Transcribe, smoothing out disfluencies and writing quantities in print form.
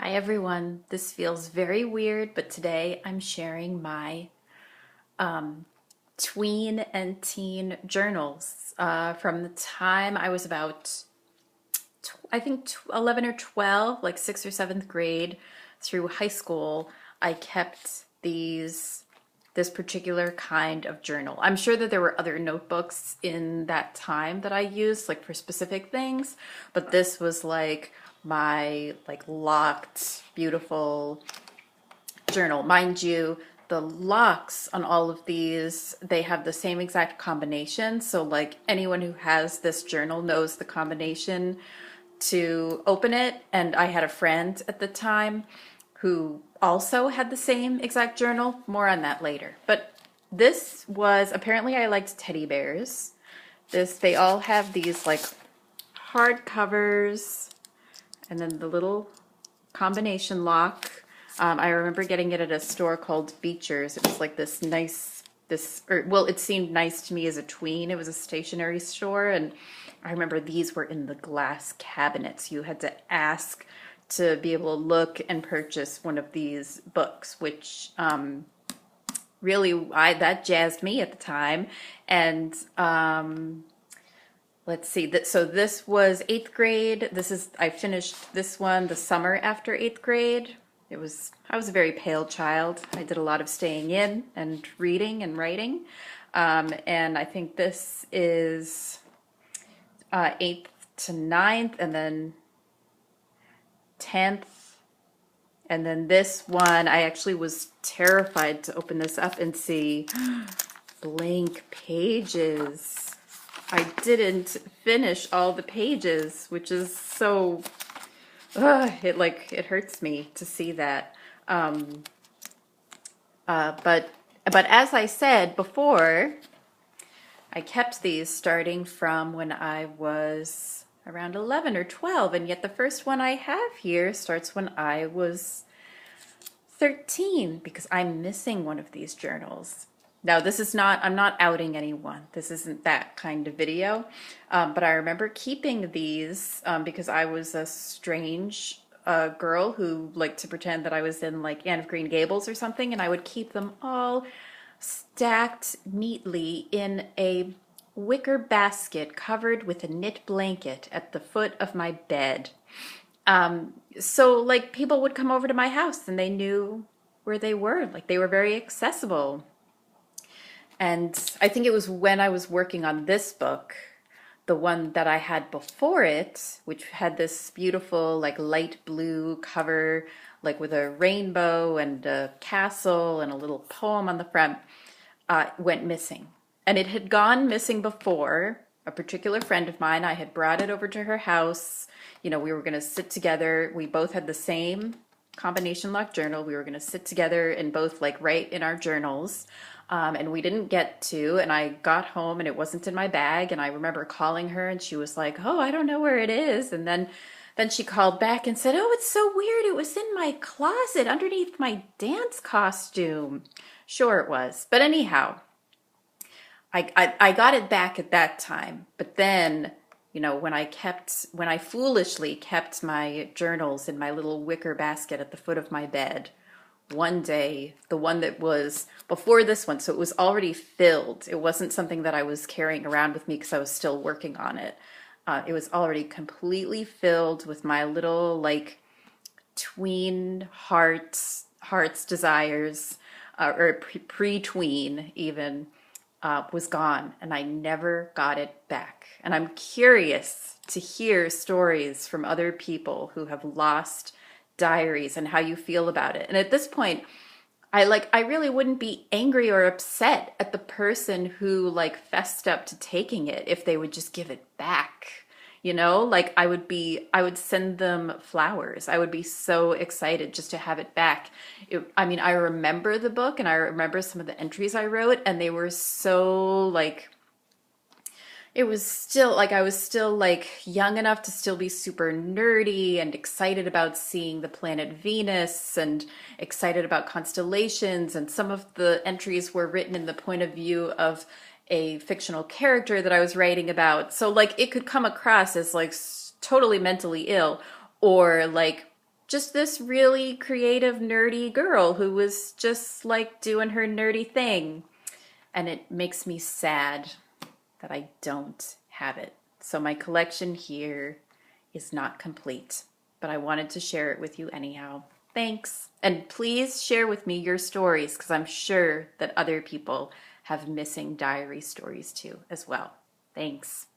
Hi everyone, this feels very weird, but today I'm sharing my tween and teen journals from the time I was about, I think 11 or 12, like 6th or 7th grade through high school. I kept this particular kind of journal. I'm sure that there were other notebooks in that time that I used like for specific things, but this was like my like locked, beautiful journal. Mind you, the locks on all of these, they have the same exact combination. So like anyone who has this journal knows the combination to open it. And I had a friend at the time who also had the same exact journal. More on that later. But this was, apparently I liked teddy bears. They all have these like hard covers and then the little combination lock. I remember getting it at a store called Beecher's. It was like this nice, well, it seemed nice to me as a tween. It was a stationery store, and I remember these were in the glass cabinets. You had to ask to be able to look and purchase one of these books, which really that jazzed me at the time. And let's see, so this was 8th grade. I finished this one the summer after 8th grade. I was a very pale child. I did a lot of staying in and reading and writing. And I think this is 8th to 9th, and then 10th. And then this one, I actually was terrified to open this up and see blank pages. I didn't finish all the pages, which is so, it hurts me to see that. But as I said before, I kept these starting from when I was around 11 or 12, and yet the first one I have here starts when I was 13, because I'm missing one of these journals. Now, I'm not outing anyone. This isn't that kind of video. But I remember keeping these because I was a strange girl who liked to pretend that I was in like Anne of Green Gables or something, and I would keep them all stacked neatly in a wicker basket covered with a knit blanket at the foot of my bed. So like people would come over to my house and they knew where they were. Like they were very accessible. And I think it was when I was working on this book, the one that I had before it, which had this beautiful like light blue cover, like with a rainbow and a castle and a little poem on the front, went missing. And it had gone missing before. A particular friend of mine, I had brought it over to her house. You know, we were going to sit together. We both had the same combination lock journal. We were going to sit together and both like write in our journals. And we didn't get to, and I got home and it wasn't in my bag. And I remember calling her and she was like, "Oh, I don't know where it is." And then she called back and said, "Oh, it's so weird. It was in my closet underneath my dance costume." Sure it was. But anyhow, I got it back at that time. But then, you know, when I foolishly kept my journals in my little wicker basket at the foot of my bed, one day, the one that was before this one, so it was already filled. It wasn't something that I was carrying around with me because I was still working on it. It was already completely filled with my little like tween hearts desires, or pre-tween even, was gone, and I never got it back. And I'm curious to hear stories from other people who have lost diaries and how you feel about it. And at this point, I really wouldn't be angry or upset at the person who like fessed up to taking it if they would just give it back. You know, like I would send them flowers. I would be so excited just to have it back. I mean, I remember the book and I remember some of the entries I wrote, and they were so like, it was still like I was still like young enough to still be super nerdy and excited about seeing the planet Venus and excited about constellations. And some of the entries were written in the point of view of a fictional character that I was writing about. So like it could come across as like totally mentally ill, or like just this really creative, nerdy girl who was just like doing her nerdy thing. And it makes me sad that I don't have it. So my collection here is not complete, but I wanted to share it with you anyhow. Thanks. And please share with me your stories, because I'm sure that other people have missing diary stories too as well. Thanks.